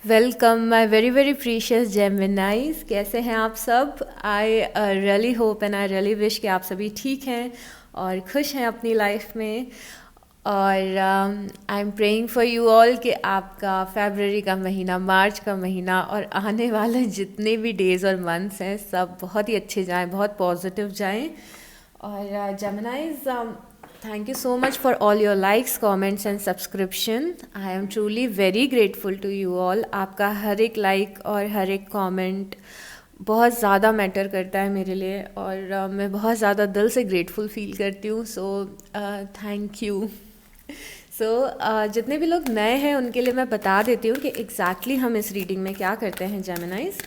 Welcome my very very precious जेमिनाइज। कैसे हैं आप सब? I really hope and I really wish कि आप सभी ठीक हैं और खुश हैं अपनी लाइफ में। और I am praying for you all कि आपका फरवरी का महीना, मार्च का महीना और आने वाले जितने भी डेज़ और मंथ्स हैं सब बहुत ही अच्छे जाएं, बहुत पॉजिटिव जाएं। और जेमिनाइज, thank you so much for all your likes, comments and subscription. I am truly very grateful to you all. आपका हर एक लाइक और हर एक कमेंट बहुत ज़्यादा मैटर करता है मेरे लिए और मैं बहुत ज़्यादा दिल से ग्रेटफुल फील करती हूँ। So thank you. जितने भी लोग नए हैं उनके लिए मैं बता देती हूँ कि एग्जैक्टली हम इस रीडिंग में क्या करते हैं जेमिनाइज।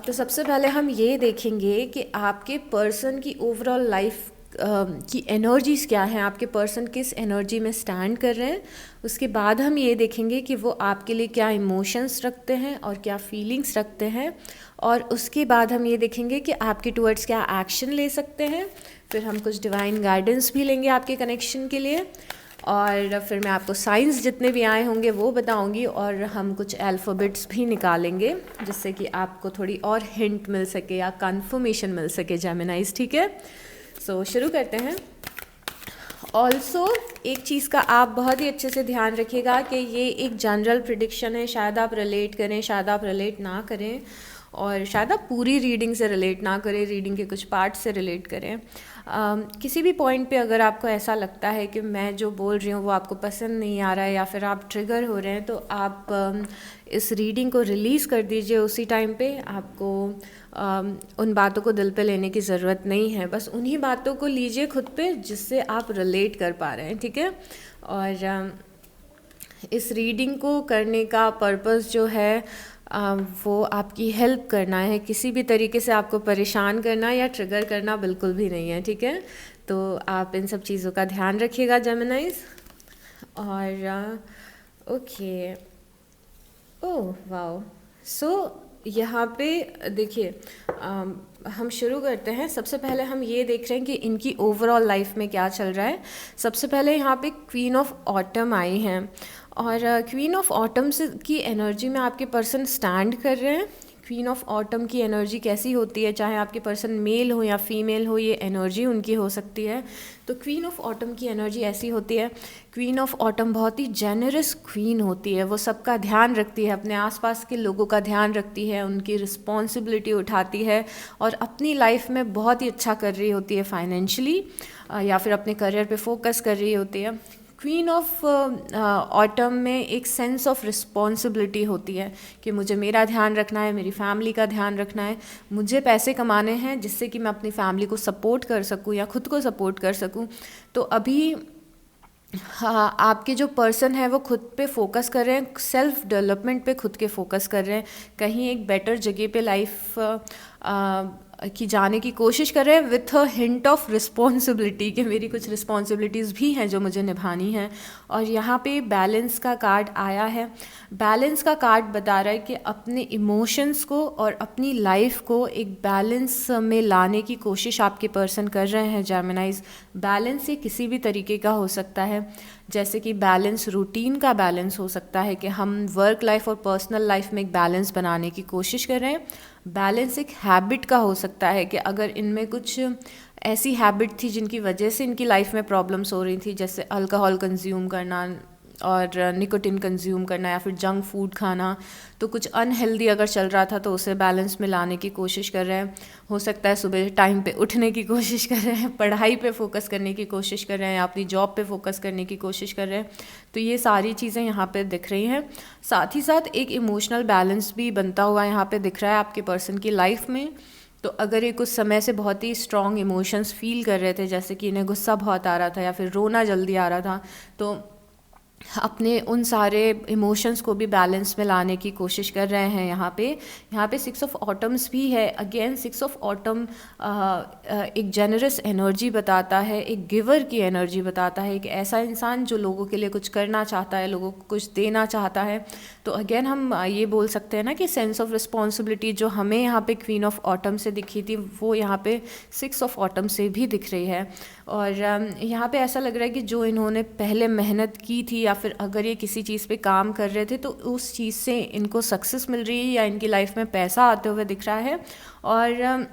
तो सबसे पहले हम ये देखेंगे कि आपके पर्सन की ओवरऑल लाइफ की एनर्जीज़ क्या हैं, आपके पर्सन किस एनर्जी में स्टैंड कर रहे हैं। उसके बाद हम ये देखेंगे कि वो आपके लिए क्या इमोशंस रखते हैं और क्या फीलिंग्स रखते हैं। और उसके बाद हम ये देखेंगे कि आपके टूवर्ड्स क्या एक्शन ले सकते हैं। फिर हम कुछ डिवाइन गाइडेंस भी लेंगे आपके कनेक्शन के लिए। और फिर मैं आपको साइंस जितने भी आए होंगे वो बताऊंगी और हम कुछ अल्फ़ाबेट्स भी निकालेंगे जिससे कि आपको थोड़ी और हिंट मिल सके या कंफर्मेशन मिल सके जेमिनाइज। ठीक है, सो शुरू करते हैं। ऑल्सो एक चीज़ का आप बहुत ही अच्छे से ध्यान रखिएगा कि ये एक जनरल प्रिडिक्शन है। शायद आप रिलेट करें, शायद आप रिलेट ना करें और शायद आप पूरी रीडिंग से रिलेट ना करें, रीडिंग के कुछ पार्ट से रिलेट करें। किसी भी पॉइंट पे अगर आपको ऐसा लगता है कि मैं जो बोल रही हूँ वो आपको पसंद नहीं आ रहा है या फिर आप ट्रिगर हो रहे हैं तो आप इस रीडिंग को रिलीज़ कर दीजिए उसी टाइम पे। आपको उन बातों को दिल पे लेने की ज़रूरत नहीं है, बस उन्हीं बातों को लीजिए खुद पे जिससे आप रिलेट कर पा रहे हैं। ठीक है, और इस रीडिंग को करने का पर्पस जो है वो आपकी हेल्प करना है, किसी भी तरीके से आपको परेशान करना या ट्रिगर करना बिल्कुल भी नहीं है। ठीक है, तो आप इन सब चीज़ों का ध्यान रखिएगा जेमिनाइज। और ओके, ओह वाओ। सो यहाँ पे देखिए, हम शुरू करते हैं। सबसे पहले हम ये देख रहे हैं कि इनकी ओवरऑल लाइफ में क्या चल रहा है। सबसे पहले यहाँ पे क्वीन ऑफ ऑटम आई हैं और क्वीन ऑफ ऑटम से की एनर्जी में आपके पर्सन स्टैंड कर रहे हैं। क्वीन ऑफ ऑटम की एनर्जी कैसी होती है, चाहे आपके पर्सन मेल हो या फीमेल हो, ये एनर्जी उनकी हो सकती है। तो क्वीन ऑफ ऑटम की एनर्जी ऐसी होती है, क्वीन ऑफ ऑटम बहुत ही जेनरस क्वीन होती है। वो सबका ध्यान रखती है, अपने आसपास के लोगों का ध्यान रखती है, उनकी रिस्पॉन्सिबिलिटी उठाती है और अपनी लाइफ में बहुत ही अच्छा कर रही होती है फाइनेंशियली या फिर अपने करियर पे फोकस कर रही होती है। क्वीन ऑफ ऑटम में एक सेंस ऑफ रिस्पॉन्सिबिलिटी होती है कि मुझे मेरा ध्यान रखना है, मेरी फैमिली का ध्यान रखना है, मुझे पैसे कमाने हैं जिससे कि मैं अपनी फैमिली को सपोर्ट कर सकूं या खुद को सपोर्ट कर सकूं। तो अभी हाँ, आपके जो पर्सन है वो खुद पे फोकस कर रहे हैं, सेल्फ डेवलपमेंट पे खुद के फोकस कर रहे हैं, कहीं एक बेटर जगह पे लाइफ की जाने की कोशिश कर रहे हैं with a hint of responsibility कि मेरी कुछ रिस्पॉन्सिबिलिटीज़ भी हैं जो मुझे निभानी हैं। और यहाँ पे बैलेंस का कार्ड आया है। बैलेंस का कार्ड बता रहा है कि अपने इमोशंस को और अपनी लाइफ को एक बैलेंस में लाने की कोशिश आपके पर्सन कर रहे हैं जेमिनाइज। बैलेंस ये किसी भी तरीके का हो सकता है, जैसे कि बैलेंस रूटीन का बैलेंस हो सकता है कि हम वर्क लाइफ और पर्सनल लाइफ में एक बैलेंस बनाने की कोशिश कर रहे हैं। बैलेंस एक हैबिट का हो सकता है कि अगर इनमें कुछ ऐसी हैबिट थी जिनकी वजह से इनकी लाइफ में प्रॉब्लम्स हो रही थी, जैसे अल्कोहल कंज्यूम करना और निकोटिन कंज्यूम करना या फिर जंक फूड खाना, तो कुछ अनहेल्दी अगर चल रहा था तो उसे बैलेंस में लाने की कोशिश कर रहे हैं। हो सकता है सुबह टाइम पे उठने की कोशिश कर रहे हैं, पढ़ाई पे फोकस करने की कोशिश कर रहे हैं या अपनी जॉब पे फोकस करने की कोशिश कर रहे हैं। तो ये सारी चीज़ें यहाँ पे दिख रही हैं। साथ ही साथ एक इमोशनल बैलेंस भी बनता हुआ यहाँ पे दिख रहा है आपके पर्सन की लाइफ में। तो अगर ये कुछ समय से बहुत ही स्ट्रॉन्ग इमोशंस फील कर रहे थे, जैसे कि इन्हें गुस्सा बहुत आ रहा था या फिर रोना जल्दी आ रहा था, तो अपने उन सारे इमोशंस को भी बैलेंस में लाने की कोशिश कर रहे हैं। यहाँ पे 6 ऑफ ऑटम्स भी है। अगेन 6 ऑफ ऑटम एक जेनरस एनर्जी बताता है, एक गिवर की एनर्जी बताता है, एक ऐसा इंसान जो लोगों के लिए कुछ करना चाहता है, लोगों को कुछ देना चाहता है। तो अगेन हम ये बोल सकते हैं ना कि सेंस ऑफ रिस्पॉन्सिबिलिटी जो हमें यहाँ पे क्वीन ऑफ ऑटम से दिखी थी वो यहाँ पे 6 ऑफ ऑटम से भी दिख रही है। और यहाँ पे ऐसा लग रहा है कि जो इन्होंने पहले मेहनत की थी या फिर अगर ये किसी चीज़ पे काम कर रहे थे तो उस चीज़ से इनको सक्सेस मिल रही है या इनकी लाइफ में पैसा आते हुए दिख रहा है, और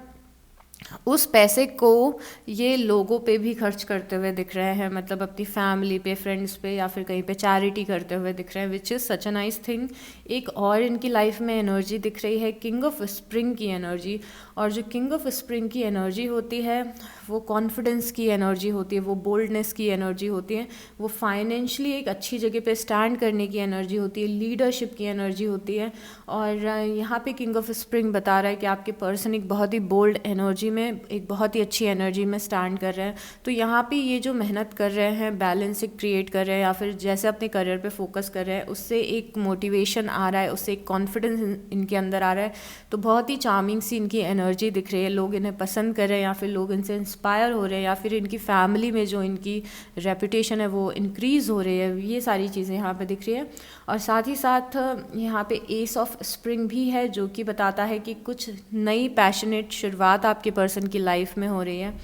उस पैसे को ये लोगों पे भी खर्च करते हुए दिख रहे हैं, मतलब अपनी फैमिली पे, फ्रेंड्स पे, या फिर कहीं पे चैरिटी करते हुए दिख रहे हैं, which is such a nice thing. एक और इनकी लाइफ में एनर्जी दिख रही है, किंग ऑफ स्प्रिंग की एनर्जी। और जो किंग ऑफ स्प्रिंग की एनर्जी होती है वो कॉन्फिडेंस की एनर्जी होती है, वो बोल्डनेस की एनर्जी होती है, वो फाइनेंशियली एक अच्छी जगह पे स्टैंड करने की एनर्जी होती है, लीडरशिप की एनर्जी होती है। और यहाँ पे किंग ऑफ स्प्रिंग बता रहा है कि आपके पर्सन एक बहुत ही बोल्ड एनर्जी में, एक बहुत ही अच्छी एनर्जी में स्टैंड कर रहे हैं। तो यहाँ पे ये जो मेहनत कर रहे हैं, बैलेंस क्रिएट कर रहे हैं, या फिर जैसे अपने करियर पे फोकस कर रहे हैं, उससे एक मोटिवेशन आ रहा है, उससे एक कॉन्फिडेंस इनके अंदर आ रहा है। तो बहुत ही चार्मिंग सी इनकी एनर्जी दिख रही है, लोग इन्हें पसंद कर रहे हैं या फिर लोग इनसे इंस्पायर हो रहे हैं, या फिर इनकी फैमिली में जो इनकी रेपुटेशन है वो इंक्रीज़ हो रही है। ये सारी चीज़ें यहाँ पे दिख रही है। और साथ ही साथ यहाँ पे एस ऑफ स्प्रिंग भी है, जो कि बताता है कि कुछ नई पैशनेट शुरुआत आपके पर्सन की लाइफ में हो रही है।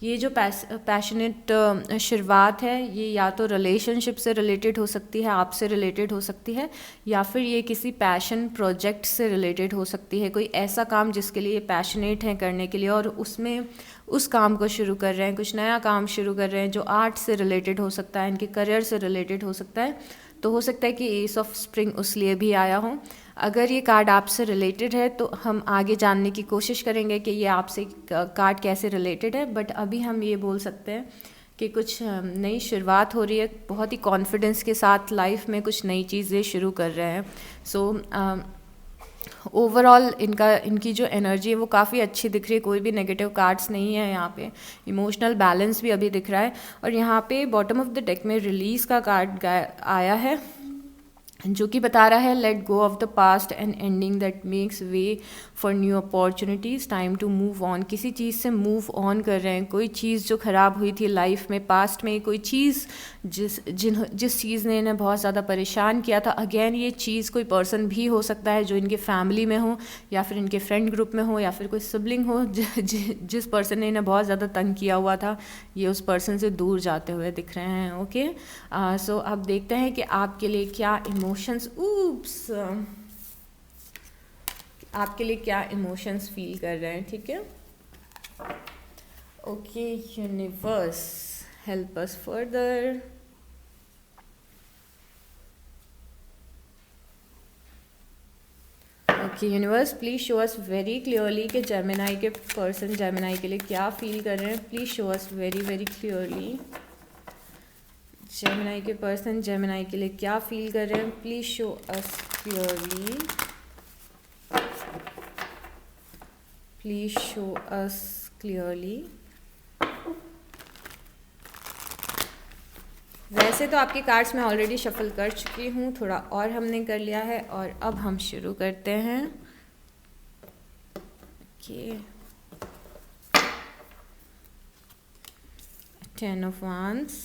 ये जो पैशनेट शुरुआत है, ये या तो रिलेशनशिप से रिलेटेड हो सकती है, आपसे रिलेटेड हो सकती है, या फिर ये किसी पैशन प्रोजेक्ट से रिलेटेड हो सकती है। कोई ऐसा काम जिसके लिए पैशनेट हैं करने के लिए, और उसमें उस काम को शुरू कर रहे हैं, कुछ नया काम शुरू कर रहे हैं जो आर्ट से रिलेटेड हो सकता है, इनके करियर से रिलेटेड हो सकता है। तो हो सकता है कि एस ऑफ स्प्रिंग उस लिए भी आया हो। अगर ये कार्ड आपसे रिलेटेड है तो हम आगे जानने की कोशिश करेंगे कि ये आपसे कार्ड कैसे रिलेटेड है, बट अभी हम ये बोल सकते हैं कि कुछ नई शुरुआत हो रही है, बहुत ही कॉन्फिडेंस के साथ लाइफ में कुछ नई चीज़ें शुरू कर रहे हैं। सो ओवरऑल इनकी जो एनर्जी है वो काफ़ी अच्छी दिख रही है, कोई भी नेगेटिव कार्ड्स नहीं है यहाँ पे। इमोशनल बैलेंस भी अभी दिख रहा है। और यहाँ पे बॉटम ऑफ द डेक में रिलीज़ का कार्ड आया है, जो कि बता रहा है let go of the past and ending that makes way for new opportunities, time to move on. किसी चीज़ से मूव ऑन कर रहे हैं, कोई चीज़ जो ख़राब हुई थी लाइफ में पास्ट में, कोई चीज़ जिस चीज़ ने इन्हें बहुत ज़्यादा परेशान किया था, अगेन ये चीज़ कोई पर्सन भी हो सकता है जो इनके फैमिली में हो, या फिर इनके फ्रेंड ग्रुप में हो, या फिर कोई सिबलिंग हो जिस पर्सन ने इन्हें बहुत ज़्यादा तंग किया हुआ था, ये उस पर्सन से दूर जाते हुए दिख रहे हैं। ओके, सो अब देखते हैं कि आपके लिए क्या इमोशंस आपके लिए क्या इमोशंस फील कर रहे हैं। ठीक है, okay universe help us further. Okay universe, please show us very clearly कि जेमिनाई के पर्सन जेमिनाई के लिए क्या फील कर रहे हैं। Please show us very very clearly Gemini के पर्सन जेमिनाई के लिए क्या फील कर रहे हैं। Please show us clearly, please show us clearly. वैसे तो आपके कार्ड्स मैं ऑलरेडी शफल कर चुकी हूँ, थोड़ा और हमने कर लिया है, और अब हम शुरू करते हैं। Okay, 10 of Wands,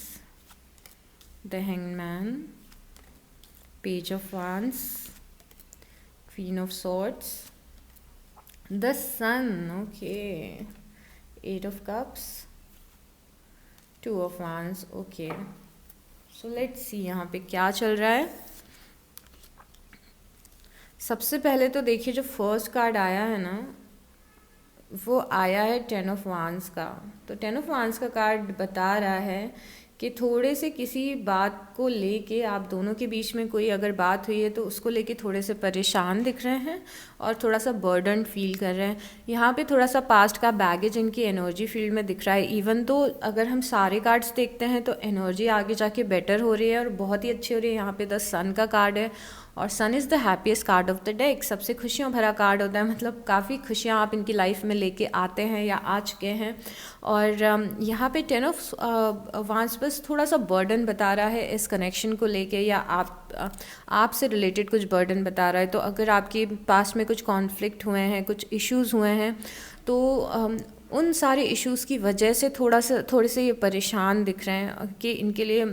the Hanged Man, Page of Wands, Queen of Swords, the Sun, okay, 8 of Cups, 2 of Wands, okay. So let's see यहाँ पे क्या चल रहा है। सबसे पहले तो देखिए, जो फर्स्ट कार्ड आया है ना, वो आया है 10 ऑफ वांड्स का। तो 10 ऑफ वांड्स का कार्ड बता रहा है कि थोड़े से किसी बात को लेके आप दोनों के बीच में कोई अगर बात हुई है तो उसको लेके थोड़े से परेशान दिख रहे हैं और थोड़ा सा बर्डन फील कर रहे हैं। यहाँ पे थोड़ा सा पास्ट का बैगेज इनकी एनर्जी फील्ड में दिख रहा है। इवन तो अगर हम सारे कार्ड्स देखते हैं तो एनर्जी आगे जाके बेटर हो रही है और बहुत ही अच्छी हो रही है। यहाँ पे द सन का कार्ड है और sun is the happiest card of the deck. सबसे खुशियों भरा कार्ड होता है, मतलब काफ़ी खुशियाँ आप इनकी लाइफ में लेके आते हैं या आ चुके हैं। और यहाँ पे 10 ऑफ वांड्स बस थोड़ा सा बर्डन बता रहा है इस कनेक्शन को लेके, या आपसे रिलेटेड कुछ बर्डन बता रहा है। तो अगर आपके पास में कुछ कॉन्फ्लिक्ट हुए हैं, कुछ इश्यूज़ हुए हैं, तो उन सारे इश्यूज़ की वजह से थोड़े से ये परेशान दिख रहे हैं कि इनके लिए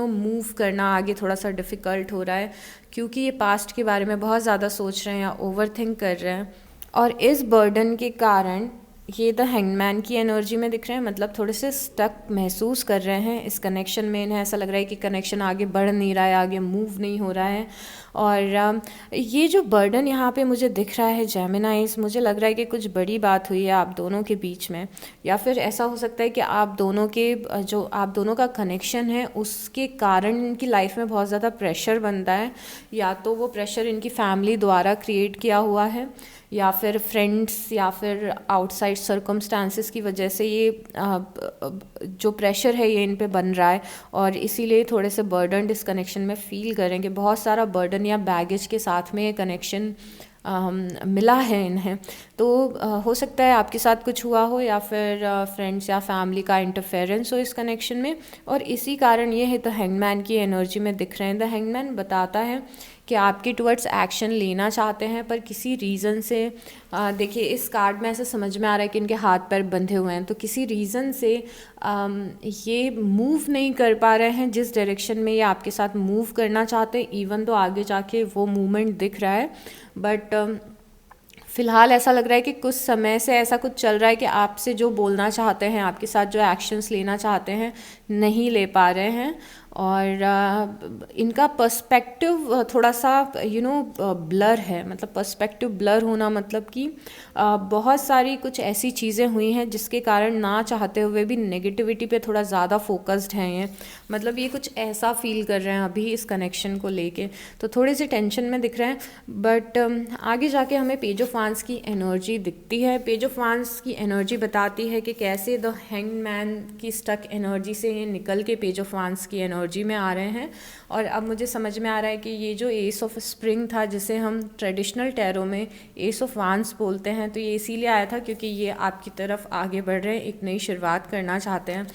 मूव करना आगे थोड़ा सा डिफ़िकल्ट हो रहा है, क्योंकि ये पास्ट के बारे में बहुत ज़्यादा सोच रहे हैं या ओवर थिंक कर रहे हैं। और इस बर्डन के कारण ये द हैंगमैन की एनर्जी में दिख रहे हैं, मतलब थोड़े से स्टक महसूस कर रहे हैं इस कनेक्शन में। इन्हें ऐसा लग रहा है कि कनेक्शन आगे बढ़ नहीं रहा है, आगे मूव नहीं हो रहा है। और ये जो बर्डन यहाँ पे मुझे दिख रहा है जेमिनाइज, मुझे लग रहा है कि कुछ बड़ी बात हुई है आप दोनों के बीच में, या फिर ऐसा हो सकता है कि आप दोनों के जो आप दोनों का कनेक्शन है उसके कारण इनकी लाइफ में बहुत ज़्यादा प्रेशर बनता है। या तो वो प्रेशर इनकी फैमिली द्वारा क्रिएट किया हुआ है, या फिर फ्रेंड्स, या फिर आउटसाइड सर्कमस्टांसिस की वजह से ये जो प्रेशर है ये इन पे बन रहा है। और इसीलिए थोड़े से बर्डन इस कनेक्शन में फील करेंगे, बहुत सारा बर्डन या बैगेज के साथ में ये कनेक्शन मिला है इन्हें। तो हो सकता है आपके साथ कुछ हुआ हो, या फिर फ्रेंड्स या फैमिली का इंटरफेरेंस हो इस कनेक्शन में, और इसी कारण ये है द हैंगमैन की एनर्जी में दिख रहे हैं। द हैंगमैन बताता है कि आपके टुवर्ड्स एक्शन लेना चाहते हैं, पर किसी रीज़न से देखिए इस कार्ड में ऐसे समझ में आ रहा है कि इनके हाथ पैर बंधे हुए हैं, तो किसी रीज़न से ये मूव नहीं कर पा रहे हैं जिस डायरेक्शन में ये आपके साथ मूव करना चाहते हैं। इवन तो आगे जाके वो मूवमेंट दिख रहा है, बट फ़िलहाल ऐसा लग रहा है कि कुछ समय से ऐसा कुछ चल रहा है कि आपसे जो बोलना चाहते हैं, आपके साथ जो एक्शंस लेना चाहते हैं, नहीं ले पा रहे हैं। और इनका पर्सपेक्टिव थोड़ा सा ब्लर है। मतलब पर्सपेक्टिव ब्लर होना मतलब कि बहुत सारी कुछ ऐसी चीज़ें हुई हैं जिसके कारण ना चाहते हुए भी नेगेटिविटी पे थोड़ा ज़्यादा फोकस्ड हैं ये। मतलब ये कुछ ऐसा फील कर रहे हैं अभी इस कनेक्शन को लेके, तो थोड़े से टेंशन में दिख रहे हैं। बट आगे जाके हमें पेज ऑफ वांड्स की एनर्जी दिखती है। पेज ऑफ वांड्स की एनर्जी बताती है कि कैसे द हैंग्ड मैन की स्टक एनर्जी से ये निकल के पेज ऑफ वांड्स की एनर्जी में आ रहे हैं। और अब मुझे समझ में आ रहा है कि ये जो एस ऑफ स्प्रिंग था, जिसे हम ट्रेडिशनल टैरो में एस ऑफ वांड्स बोलते हैं, तो ये इसीलिए आया था क्योंकि ये आपकी तरफ आगे बढ़ रहे हैं, एक नई शुरुआत करना चाहते हैं।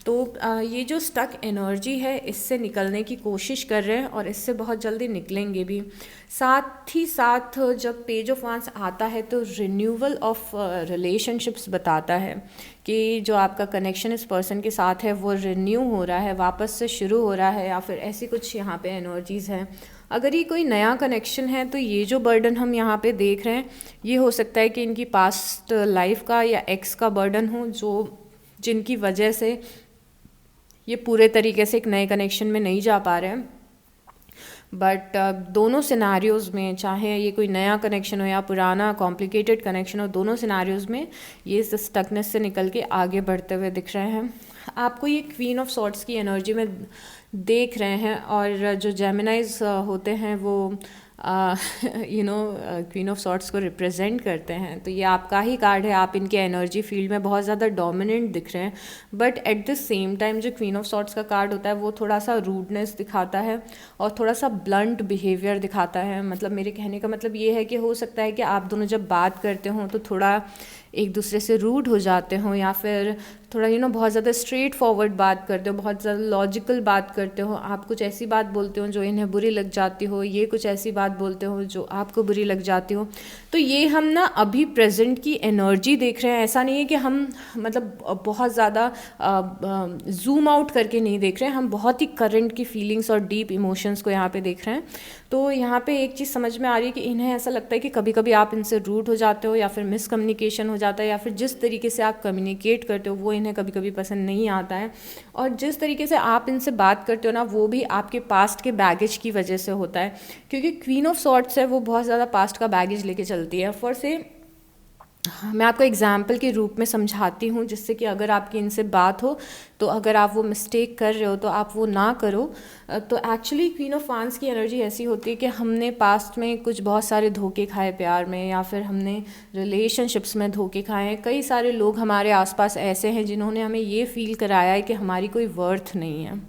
तो ये जो स्टक एनर्जी है इससे निकलने की कोशिश कर रहे हैं और इससे बहुत जल्दी निकलेंगे भी। साथ ही साथ जब पेज ऑफ वांड्स आता है तो रिन्यूअल ऑफ रिलेशनशिप्स बताता है कि जो आपका कनेक्शन इस पर्सन के साथ है वो रिन्यू हो रहा है, वापस से शुरू हो रहा है, या फिर ऐसी कुछ यहाँ पे एनर्जीज़ हैं। अगर ये कोई नया कनेक्शन है तो ये जो बर्डन हम यहाँ पे देख रहे हैं ये हो सकता है कि इनकी पास्ट लाइफ का या एक्स का बर्डन हो, जो जिनकी वजह से ये पूरे तरीके से एक नए कनेक्शन में नहीं जा पा रहे हैं। बट दोनों सिनारियोज़ में, चाहे ये कोई नया कनेक्शन हो या पुराना कॉम्प्लिकेटेड कनेक्शन हो, दोनों सिनारियोज़ में ये स्टकनेस से निकल के आगे बढ़ते हुए दिख रहे हैं। आपको ये क्वीन ऑफ सॉर्ट्स की एनर्जी में देख रहे हैं। और जो जेमिनाइज होते हैं वो क्वीन ऑफ सॉर्ट्स को रिप्रेजेंट करते हैं, तो ये आपका ही कार्ड है। आप इनके एनर्जी फील्ड में बहुत ज़्यादा डोमिनेंट दिख रहे हैं। But at the same time जो क्वीन ऑफ सॉर्ट्स का कार्ड होता है वो थोड़ा सा रूडनेस दिखाता है और थोड़ा सा ब्लंट बिहेवियर दिखाता है। मतलब मेरे कहने का मतलब ये है कि हो सकता है कि आप दोनों जब बात करते हो तो थोड़ा एक दूसरे से रूड हो जाते हो, या फिर थोड़ा बहुत ज़्यादा स्ट्रेट फॉरवर्ड बात करते हो, बहुत ज़्यादा लॉजिकल बात करते हो। आप कुछ ऐसी बात बोलते हो जो इन्हें बुरी लग जाती हो, ये कुछ ऐसी बात बोलते हो जो आपको बुरी लग जाती हो। तो ये हम ना अभी प्रेजेंट की एनर्जी देख रहे हैं। ऐसा नहीं है कि हम मतलब बहुत ज़्यादा जूम आउट करके नहीं देख रहे हैं, हम बहुत ही करंट की फीलिंग्स और डीप इमोशंस को यहाँ पे देख रहे हैं। तो यहाँ पे एक चीज़ समझ में आ रही है कि इन्हें ऐसा लगता है कि कभी कभी आप इनसे रूड हो जाते हो, या फिर मिसकम्युनिकेशन हो जाता है, या फिर जिस तरीके से आप कम्युनिकेट करते हो वो इन्हें कभी कभी पसंद नहीं आता है। और जिस तरीके से आप इनसे बात करते हो ना, वो भी आपके पास्ट के बैगेज की वजह से होता है, क्योंकि क्वीन ऑफ सॉर्ट्स है वो बहुत ज़्यादा पास्ट का बैगेज लेके चलती है। फॉर से मैं आपको एग्जाम्पल के रूप में समझाती हूँ, जिससे कि अगर आपकी इनसे बात हो तो अगर आप वो मिस्टेक कर रहे हो तो आप वो ना करो। तो एक्चुअली क्वीन ऑफ वांड्स की एनर्जी ऐसी होती है कि हमने पास्ट में कुछ बहुत सारे धोखे खाए प्यार में, या फिर हमने रिलेशनशिप्स में धोखे खाए हैं। कई सारे लोग हमारे आसपास ऐसे हैं जिन्होंने हमें ये फील कराया है कि हमारी कोई वर्थ नहीं है,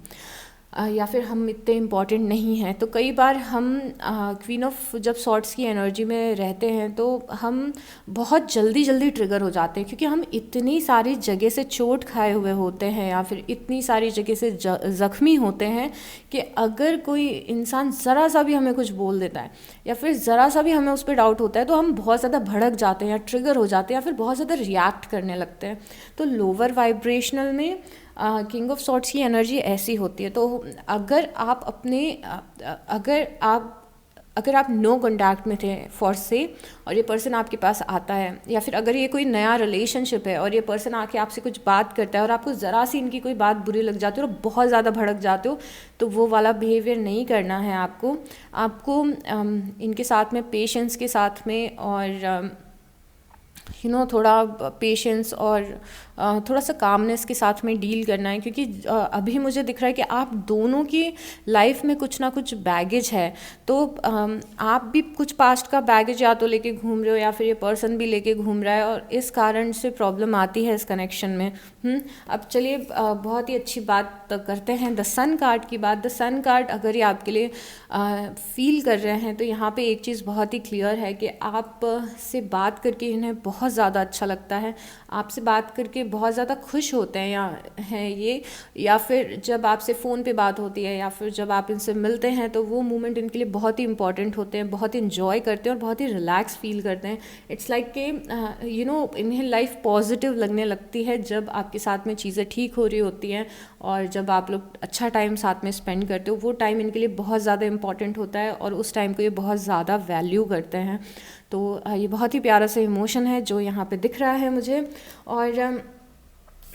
या फिर हम इतने इम्पॉर्टेंट नहीं हैं। तो कई बार हम क्वीन ऑफ जब सॉर्ट्स की एनर्जी में रहते हैं तो हम बहुत जल्दी जल्दी ट्रिगर हो जाते हैं, क्योंकि हम इतनी सारी जगह से चोट खाए हुए होते हैं, या फिर इतनी सारी जगह से ज़ख्मी होते हैं कि अगर कोई इंसान ज़रा सा भी हमें कुछ बोल देता है, या फिर ज़रा सा भी हमें उस पर डाउट होता है, तो हम बहुत ज़्यादा भड़क जाते हैं या ट्रिगर हो जाते हैं, या फिर बहुत ज़्यादा रिएक्ट करने लगते हैं। तो लोअर वाइब्रेशनल में किंग ऑफ सॉर्ट्स की एनर्जी ऐसी होती है। तो अगर आप अगर आप नो कॉन्टैक्ट में थे फॉर से और ये पर्सन आपके पास आता है, या फिर अगर ये कोई नया रिलेशनशिप है और ये पर्सन आके आपसे कुछ बात करता है और आपको ज़रा सी इनकी कोई बात बुरी लग जाती है और बहुत ज़्यादा भड़क जाते हो, तो वो वाला बिहेवियर नहीं करना है आपको। आपको इनके साथ में पेशेंस के साथ में और थोड़ा पेशेंस और थोड़ा सा कामनेस के साथ में डील करना है, क्योंकि अभी मुझे दिख रहा है कि आप दोनों की लाइफ में कुछ ना कुछ बैगेज है। तो आप भी कुछ पास्ट का बैगेज या तो लेके घूम रहे हो या फिर ये पर्सन भी लेके घूम रहा है, और इस कारण से प्रॉब्लम आती है इस कनेक्शन में। अब चलिए बहुत ही अच्छी बात करते हैं द सन कार्ड की बात। द सन कार्ड अगर ये आपके लिए फील कर रहे हैं तो यहाँ पे एक चीज़ बहुत ही क्लियर है कि आप से बात करके इन्हें बहुत ज़्यादा अच्छा लगता है, आपसे बात करके बहुत ज़्यादा खुश होते हैं ये, या फिर जब आपसे फ़ोन पे बात होती है या फिर जब आप इनसे मिलते हैं तो वो मोमेंट इनके लिए बहुत ही इंपॉर्टेंट होते हैं, बहुत इन्जॉय करते हैं और बहुत ही रिलैक्स फील करते हैं। इट्स लाइक कि इन्हें लाइफ पॉजिटिव लगने लगती है जब आपके साथ में चीज़ें ठीक हो रही होती हैं, और जब आप लोग अच्छा टाइम साथ में स्पेंड करते हो वो टाइम इनके लिए बहुत ज़्यादा इंपॉर्टेंट होता है और उस टाइम को ये बहुत ज़्यादा वैल्यू करते हैं। तो ये बहुत ही प्यारा सा इमोशन है जो यहाँ पे दिख रहा है मुझे। और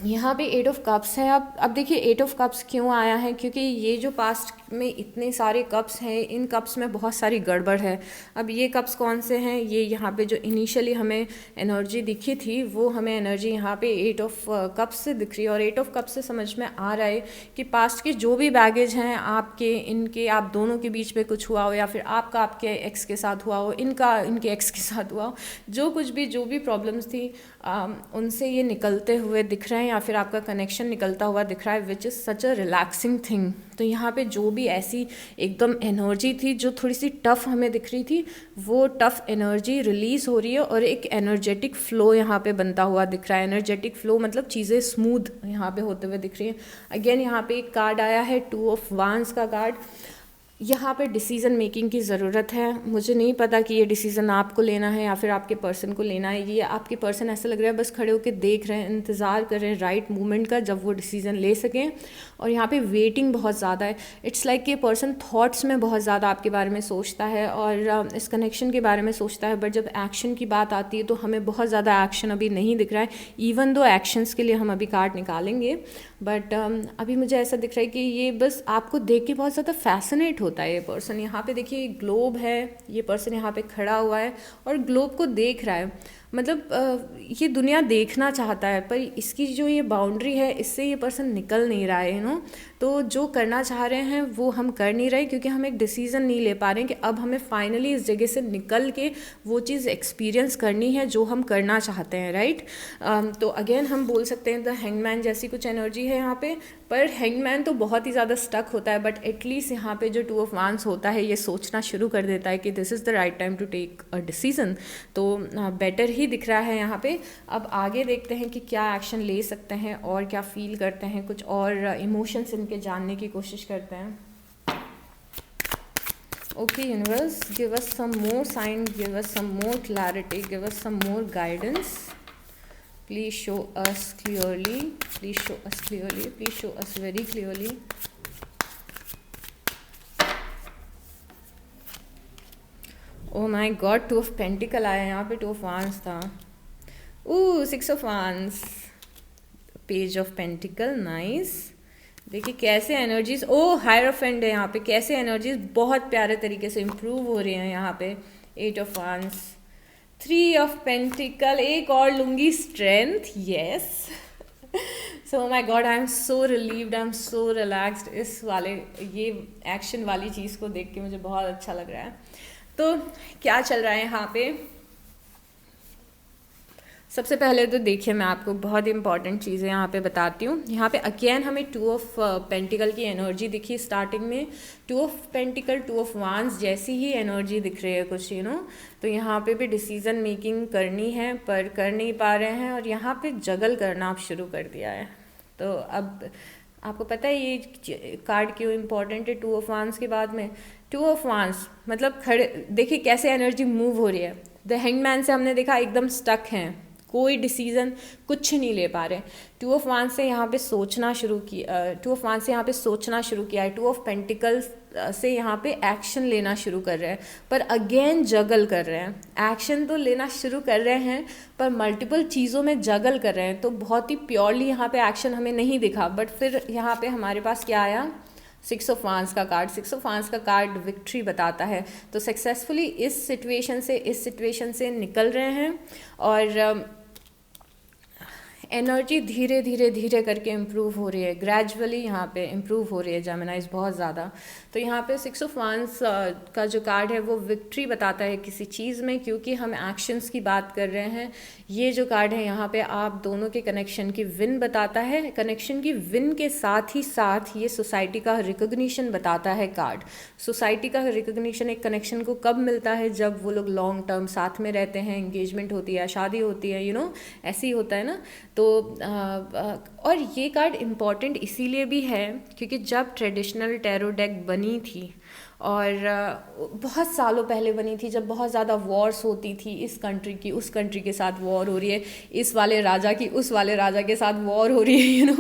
यहाँ पे 8 ऑफ कप्स है। अब देखिए 8 ऑफ कप्स क्यों आया है, क्योंकि ये जो पास्ट में इतने सारे कप्स हैं, इन कप्स में बहुत सारी गड़बड़ है। अब ये कप्स कौन से हैं, ये यहाँ पे जो इनिशियली हमें एनर्जी दिखी थी वो हमें एनर्जी यहाँ पे 8 ऑफ कप्स से दिख रही है। और 8 ऑफ कप्स से समझ में आ रहा है कि पास्ट के जो भी बैगेज हैं आपके, इनके आप दोनों के बीच में कुछ हुआ हो, या फिर आपका आपके एक्स के साथ हुआ हो, इनका इनके एक्स के साथ हुआ हो, जो भी प्रॉब्लम्स थी उनसे ये निकलते हुए दिख रहे हैं, या फिर आपका कनेक्शन निकलता हुआ दिख रहा है, which is such a relaxing thing. तो यहाँ पे जो भी ऐसी एकदम एनर्जी थी जो थोड़ी सी टफ हमें दिख रही थी, वो टफ एनर्जी रिलीज़ हो रही है और एक एनर्जेटिक फ्लो यहाँ पे बनता हुआ दिख रहा है। एनर्जेटिक फ्लो मतलब चीज़ें स्मूथ यहाँ पे होते हुए दिख रही हैं। अगेन यहाँ पे एक कार्ड आया है 2 ऑफ वांस का कार्ड। यहाँ पे डिसीज़न मेकिंग की ज़रूरत है। मुझे नहीं पता कि ये डिसीज़न आपको लेना है या फिर आपके पर्सन को लेना है। ये आपके पर्सन ऐसा लग रहा है बस खड़े होकर देख रहे हैं, इंतज़ार कर रहे हैं राइट मोमेंट का जब वो डिसीज़न ले सकें। और यहाँ पे वेटिंग बहुत ज़्यादा है। इट्स लाइक कि पर्सन थॉट्स में बहुत ज़्यादा आपके बारे में सोचता है और इस कनेक्शन के बारे में सोचता है, बट जब एक्शन की बात आती है तो हमें बहुत ज़्यादा एक्शन अभी नहीं दिख रहा है। इवन दो एक्शंस के लिए हम अभी कार्ड निकालेंगे, बट अभी मुझे ऐसा दिख रहा है कि ये बस आपको देख के बहुत ज़्यादा फैसिनेट होता है ये पर्सन। यहाँ पे देखिए ग्लोब है, ये पर्सन यहाँ पे खड़ा हुआ है और ग्लोब को देख रहा है। मतलब ये दुनिया देखना चाहता है, पर इसकी जो ये बाउंड्री है इससे ये पर्सन निकल नहीं रहा है तो जो करना चाह रहे हैं वो हम कर नहीं रहे, क्योंकि हम एक डिसीज़न नहीं ले पा रहे हैं कि अब हमें फाइनली इस जगह से निकल के वो चीज़ एक्सपीरियंस करनी है जो हम करना चाहते हैं, राइट। तो अगेन हम बोल सकते हैं द हैंगमैन जैसी कुछ एनर्जी है यहाँ पे, पर हैंगमैन तो बहुत ही ज़्यादा स्टक होता है, बट एटलीस्ट यहाँ पे जो 2 ऑफ वांस होता है ये सोचना शुरू कर देता है कि this is the right time to take a decision. तो बेटर ही दिख रहा है यहाँ पे। अब आगे देखते हैं कि क्या एक्शन ले सकते हैं और क्या फील करते हैं, कुछ और इमोशंस इनके जानने की कोशिश करते हैं। Okay universe, give us some more sign, give us some more clarity, give us some more guidance. Please show us clearly, please show us clearly, please show us very clearly. Oh my God, 2 of Pentacle आया यहाँ पे, 2 of Wands था। 6 of Wands, Page of Pentacle, nice। देखिए कैसे energies, hierophant है यहाँ पे, कैसे एनर्जीज बहुत प्यारे तरीके से इम्प्रूव हो रही हैं यहाँ पे। 8 of Wands, 3 ऑफ पेंटिकल, एक और लूँगी strength, yes. So my God, I am so relieved, I am so relaxed. इस वाले ये एक्शन वाली चीज़ को देख के मुझे बहुत अच्छा लग रहा है। तो क्या चल रहा है यहाँ पे, सबसे पहले तो देखिए मैं आपको बहुत इंपॉर्टेंट चीज़ें यहाँ पे बताती हूँ। यहाँ पे अगेन हमें 2 ऑफ पेंटिकल की एनर्जी दिखी स्टार्टिंग में। 2 ऑफ पेंटिकल, 2 ऑफ वांस जैसी ही एनर्जी दिख रही है कुछ तो यहाँ पे भी डिसीज़न मेकिंग करनी है पर कर नहीं पा रहे हैं, और यहाँ पे जगल करना आप शुरू कर दिया है। तो अब आपको पता है ये कार्ड क्यों इम्पॉर्टेंट है 2 ऑफ वांस के बाद में। 2 ऑफ वांस मतलब खड़े, देखिए कैसे एनर्जी मूव हो रही है। द हैंगमैन से हमने देखा एकदम स्टक हैं, कोई डिसीज़न कुछ नहीं ले पा रहे। टू ऑफ वांस से यहाँ पे सोचना शुरू किया, टू ऑफ वांस से यहाँ पे सोचना शुरू किया है। टू ऑफ पेंटिकल्स से यहाँ पे एक्शन लेना शुरू कर रहे हैं, पर अगेन जगल कर रहे हैं। एक्शन तो लेना शुरू कर रहे हैं पर मल्टीपल चीज़ों में जगल कर रहे हैं, तो बहुत ही प्योरली यहाँ पे एक्शन हमें नहीं दिखा। बट फिर यहाँ पे हमारे पास क्या आया, 6 ऑफ वांस का कार्ड। 6 ऑफ वांस का कार्ड विक्ट्री बताता है, तो सक्सेसफुली इस सिचुएशन से निकल रहे हैं और एनर्जी धीरे धीरे करके इम्प्रूव हो रही है, ग्रेजुअली यहाँ पे इम्प्रूव हो रही है जेमिनाइज बहुत ज़्यादा। तो यहाँ पे 6 ऑफ वांस का जो कार्ड है वो विक्ट्री बताता है किसी चीज़ में, क्योंकि हम एक्शंस की बात कर रहे हैं। ये जो कार्ड है यहाँ पे आप दोनों के कनेक्शन की विन बताता है। कनेक्शन की विन के साथ ही साथ ये सोसाइटी का रिकग्निशन बताता है कार्ड। सोसाइटी का रिकग्निशन एक कनेक्शन को कब मिलता है, जब वो लोग लॉन्ग टर्म साथ में रहते हैं, एंगेजमेंट होती है, शादी होती है, ऐसे ही होता है ना। तो और ये कार्ड इम्पॉर्टेंट इसीलिए भी है क्योंकि जब ट्रेडिशनल टैरो डेक बनी थी और बहुत सालों पहले बनी थी, जब बहुत ज़्यादा वॉर्स होती थी, इस कंट्री की उस कंट्री के साथ वॉर हो रही है, इस वाले राजा की उस वाले राजा के साथ वॉर हो रही है,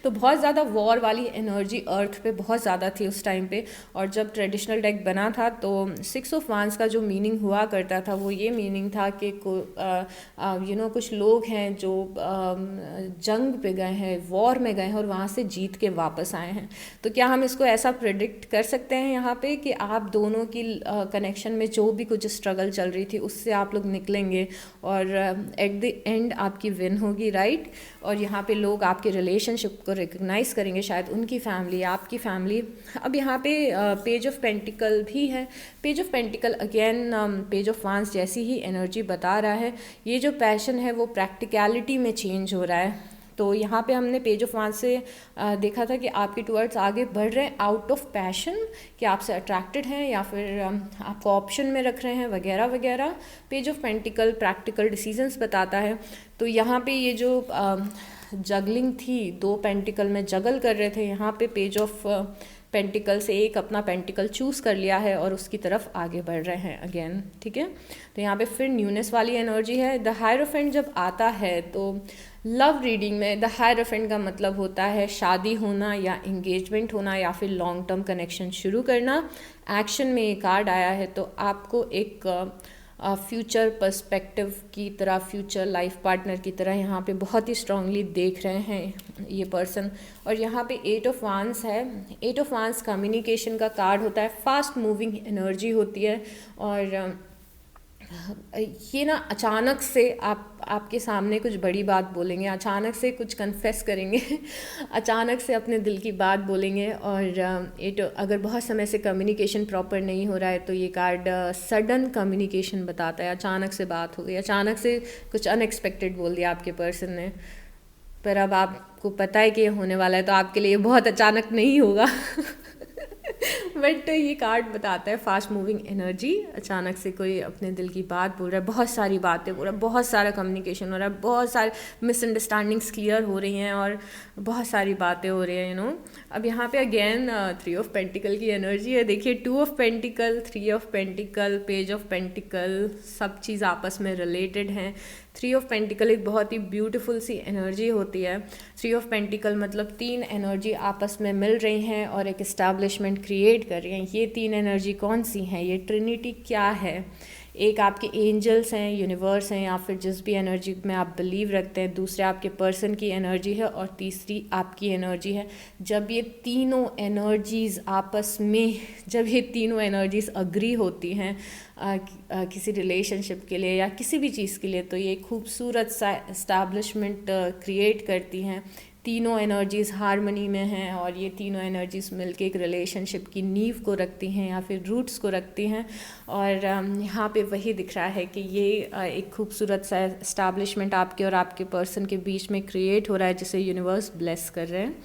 तो बहुत ज़्यादा वॉर वाली एनर्जी अर्थ पे बहुत ज़्यादा थी उस टाइम पे। और जब ट्रेडिशनल डेक बना था तो 6 ऑफ वांस का जो मीनिंग हुआ करता था वो ये मीनिंग था कि कुछ लोग हैं जो जंग पे गए हैं, वॉर में गए हैं और वहाँ से जीत के वापस आए हैं। तो क्या हम इसको ऐसा प्रेडिक्ट कर सकते हैं यहाँ पे कि आप दोनों की कनेक्शन में जो भी कुछ स्ट्रगल चल रही थी उससे आप लोग निकलेंगे और एट द एंड आपकी विन होगी, राइट। और यहाँ पे लोग आपके रिलेशनशिप को रिकग्नाइज करेंगे, शायद उनकी फैमिली, आपकी फैमिली। अब यहाँ पे पेज ऑफ पेंटिकल भी है। Page of pentacle again page of वांस जैसी ही एनर्जी बता रहा है। ये जो पैशन है वो प्रैक्टिकलिटी में चेंज हो रहा है। तो यहाँ पे हमने पेज ऑफ वांस से देखा था कि आपके टूवर्ड्स आगे बढ़ रहे हैं आउट ऑफ पैशन, कि आपसे अट्रैक्टेड हैं या फिर आपको ऑप्शन में रख रहे हैं वगैरह वगैरह। Page of pentacle practical decisions बताता है। तो यहाँ पे ये जो जगलिंग थी, 2 पेंटिकल में जगल कर रहे थे, यहाँ पे पेज ऑफ पेंटिकल से एक अपना पेंटिकल चूज़ कर लिया है और उसकी तरफ आगे बढ़ रहे हैं अगेन, ठीक है। तो यहाँ पे फिर न्यूनेस वाली एनर्जी है। द हायरोफेंट जब आता है तो लव रीडिंग में द हायरोफेंट का मतलब होता है शादी होना या एंगेजमेंट होना या फिर लॉन्ग टर्म कनेक्शन शुरू करना। एक्शन में ये कार्ड आया है तो आपको एक फ्यूचर पर्सपेक्टिव की तरह, फ्यूचर लाइफ पार्टनर की तरह यहाँ पे बहुत ही स्ट्रांगली देख रहे हैं ये पर्सन। और यहाँ पे 8 ऑफ वांस है। 8 ऑफ वांस कम्युनिकेशन का कार्ड होता है, फास्ट मूविंग एनर्जी होती है। और ये ना अचानक से आपके सामने कुछ बड़ी बात बोलेंगे, अचानक से कुछ कन्फेस करेंगे अचानक से अपने दिल की बात बोलेंगे। और अगर बहुत समय से कम्युनिकेशन प्रॉपर नहीं हो रहा है तो ये कार्ड सडन कम्युनिकेशन बताता है। अचानक से बात हो गई, अचानक से कुछ अनएक्सपेक्टेड बोल दिया आपके पर्सन ने, पर अब आपको पता है कि ये होने वाला है, तो आपके लिए बहुत अचानक नहीं होगा बट ये कार्ड बताता है फास्ट मूविंग एनर्जी। अचानक से कोई अपने दिल की बात बोल रहा है, बहुत सारी बातें बोल रहा है, बहुत सारा कम्युनिकेशन हो रहा है, बहुत सारी मिसअंडरस्टैंडिंग्स क्लियर हो रही हैं और बहुत सारी बातें हो रही हैं। अब यहाँ पे अगेन 3 ऑफ पेंटिकल की एनर्जी है। देखिए 2 of pentacle, 3 of pentacle, page of pentacle, सब चीज़ आपस में रिलेटेड हैं। 3 ऑफ पेंटिकल एक बहुत ही ब्यूटीफुल सी एनर्जी होती है। 3 ऑफ पेंटिकल मतलब 3 एनर्जी आपस में मिल रही हैं और एक इस्टेब्लिशमेंट क्रिएट कर रही हैं। ये 3 एनर्जी कौन सी हैं? ये ट्रिनिटी क्या है? एक आपके एंजल्स हैं, यूनिवर्स हैं, या फिर जिस भी एनर्जी में आप बिलीव रखते हैं। दूसरे आपके पर्सन की एनर्जी है और तीसरी आपकी एनर्जी है। जब ये तीनों एनर्जीज़ आपस में, जब ये तीनों एनर्जीज़ अग्री होती हैं किसी रिलेशनशिप के लिए या किसी भी चीज़ के लिए, तो ये खूबसूरत सा एस्टैब्लिशमेंट क्रिएट करती हैं। तीनों एनर्जीज़ हारमनी में हैं और ये तीनों एनर्जीज़ मिलके एक रिलेशनशिप की नींव को रखती हैं या फिर रूट्स को रखती हैं। और यहाँ पे वही दिख रहा है कि ये एक खूबसूरत सा एस्टैब्लिशमेंट आपके और आपके पर्सन के बीच में क्रिएट हो रहा है, जिसे यूनिवर्स ब्लेस कर रहे हैं।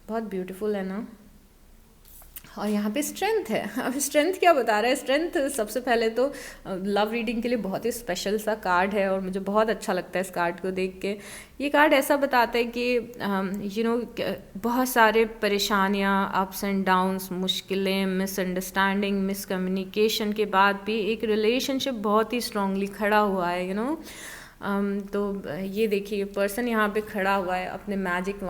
बहुत ब्यूटीफुल है ना। और यहाँ पे स्ट्रेंथ है। अब स्ट्रेंथ क्या बता रहा है? स्ट्रेंथ सबसे पहले तो लव रीडिंग के लिए बहुत ही स्पेशल सा कार्ड है और मुझे बहुत अच्छा लगता है इस कार्ड को देख के। ये कार्ड ऐसा बताता है कि बहुत सारे परेशानियाँ, अप्स एंड डाउन्स, मुश्किलें, मिसअंडरस्टैंडिंग, मिसकम्युनिकेशन के बाद भी एक रिलेशनशिप बहुत ही स्ट्रांगली खड़ा हुआ है। तो ये देखिए पर्सन यहाँ पे खड़ा हुआ है अपने मैजिक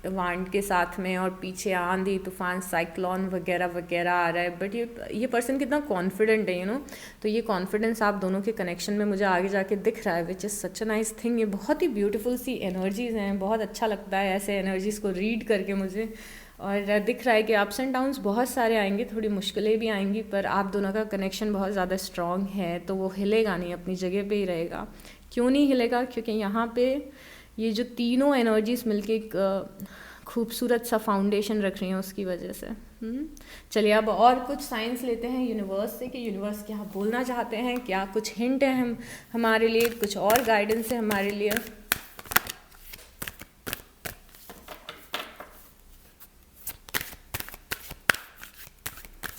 वांड के साथ में, और पीछे आंधी तूफान साइक्लोन वगैरह वगैरह आ रहा है, बट ये पर्सन कितना कॉन्फिडेंट है तो ये कॉन्फिडेंस आप दोनों के कनेक्शन में मुझे आगे जाके दिख रहा है, which is such a nice thing. ये बहुत ही ब्यूटीफुल सी एनर्जीज़ हैं, बहुत अच्छा लगता है ऐसे एनर्जीज़ को रीड करके मुझे। और दिख रहा है कि अप्स एंड डाउन्स बहुत सारे आएंगे, थोड़ी मुश्किलें भी आएंगी, पर आप दोनों का कनेक्शन बहुत ज़्यादा स्ट्रॉन्ग है, तो वो हिलेगा नहीं, अपनी जगह पे ही रहेगा। क्यों नहीं हिलेगा? क्योंकि यहाँ पे ये जो तीनों एनर्जीज मिलके एक खूबसूरत सा फाउंडेशन रख रही हैं उसकी वजह से। चलिए अब और कुछ साइंस लेते हैं यूनिवर्स से कि यूनिवर्स क्या बोलना चाहते हैं, क्या कुछ हिंट है हमारे लिए, कुछ और गाइडेंस है हमारे लिए।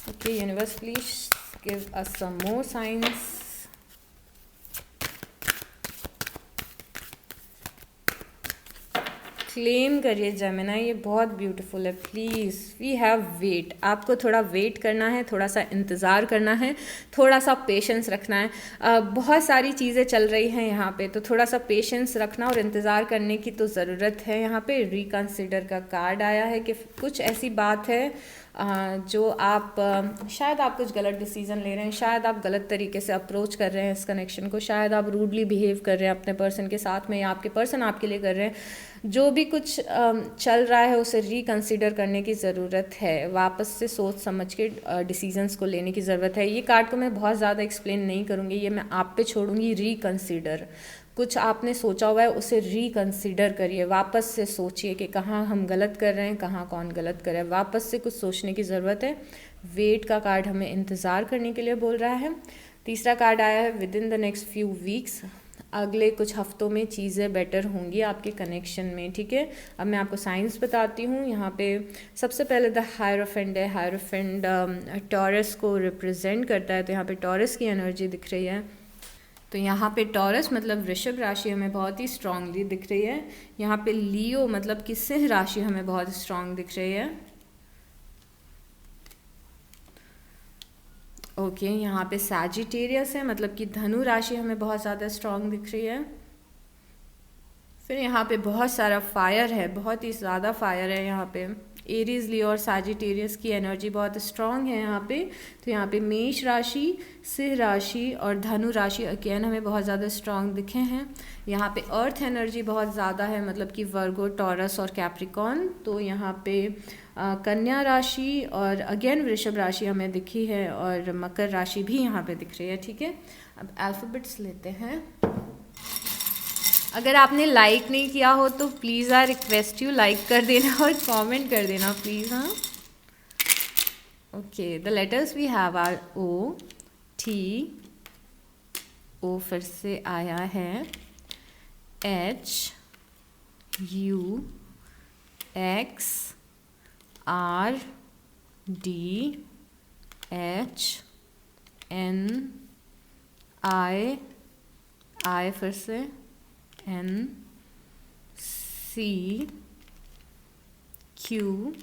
Okay, universe, please give us some more signs. Claim करिए जेमिनी, ये बहुत ब्यूटीफुल है। प्लीज़ वी हैव वेट, आपको थोड़ा वेट करना है, थोड़ा सा इंतज़ार करना है, थोड़ा सा पेशेंस रखना है। बहुत सारी चीज़ें चल रही हैं यहाँ पे, तो थोड़ा सा पेशेंस रखना और इंतज़ार करने की तो ज़रूरत है। यहाँ पे रिकंसिडर का कार्ड आया है कि कुछ ऐसी बात है जो आप शायद आप कुछ गलत डिसीजन ले रहे हैं, शायद आप गलत तरीके से अप्रोच कर रहे हैं इस कनेक्शन को, शायद आप रूडली बिहेव कर रहे हैं अपने पर्सन के साथ में, या आपके पर्सन आपके लिए कर रहे हैं। जो भी कुछ चल रहा है उसे रिकंसिडर करने की ज़रूरत है, वापस से सोच समझ के डिसीजंस को लेने की ज़रूरत है। ये कार्ड को मैं बहुत ज़्यादा एक्सप्लेन नहीं करूँगी, ये मैं आप पे छोड़ूंगी। रिकंसिडर, कुछ आपने सोचा हुआ है उसे रिकंसिडर करिए, वापस से सोचिए कि कहाँ हम गलत कर रहे हैं, कहाँ कौन गलत कर रहा है, वापस से कुछ सोचने की ज़रूरत है। वेट का कार्ड हमें इंतज़ार करने के लिए बोल रहा है। तीसरा कार्ड आया है with in the next few weeks, अगले कुछ हफ्तों में चीज़ें बेटर होंगी आपके कनेक्शन में, ठीक है। अब मैं आपको साइंस बताती हूँ। यहाँ पे सबसे पहले द हायरोफेंट है, हायरोफेंट टॉरस को रिप्रेजेंट करता है, तो यहाँ पे टॉरस की एनर्जी दिख रही है। तो यहाँ पे टॉरस मतलब वृषभ राशि हमें बहुत ही स्ट्रांगली दिख रही है। यहाँ पे लियो मतलब कि सिंह राशि हमें बहुत स्ट्रांग दिख रही है। ओके, यहाँ पे सैजिटेरियस है मतलब कि धनु राशि हमें बहुत ज़्यादा स्ट्रांग दिख रही है। फिर यहाँ पे बहुत सारा फायर है, बहुत ही ज़्यादा फायर है यहाँ पे। एरीज, लियो और सैजिटेरियस की एनर्जी बहुत स्ट्रांग है यहाँ पे। तो यहाँ पे मेष राशि, सिंह राशि और धनु राशि अगेन हमें बहुत ज़्यादा स्ट्रांग दिखे हैं। यहाँ पे अर्थ एनर्जी बहुत ज़्यादा है, मतलब कि वर्गो, टॉरस और कैप्रिकॉन। तो यहाँ पे कन्या राशि और अगेन वृषभ राशि हमें दिखी है, और मकर राशि भी यहाँ पे दिख रही है, ठीक है। अब अल्फ़ाबेट्स लेते हैं। अगर आपने लाइक नहीं किया हो तो please I request you like कर देना और कमेंट कर देना प्लीज़। हाँ, okay, the letters we have R O, T, O फिर से आया है, H, U, X, R, D, H, N, I, I फिर से, N, C, Q,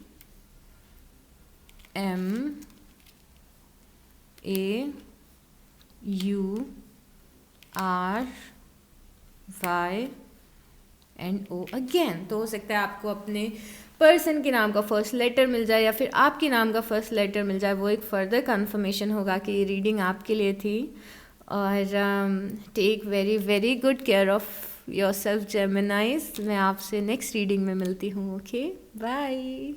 M, A, U, R, Y and O again. तो हो सकता है आपको अपने पर्सन के नाम का फर्स्ट लेटर मिल जाए या फिर आपके नाम का फर्स्ट लेटर मिल जाए, वो एक फर्दर कंफर्मेशन होगा कि ये रीडिंग आपके लिए थी। और take very very good care of yourself Geminis. मैं आपसे नेक्स्ट रीडिंग में मिलती हूँ। Okay, bye.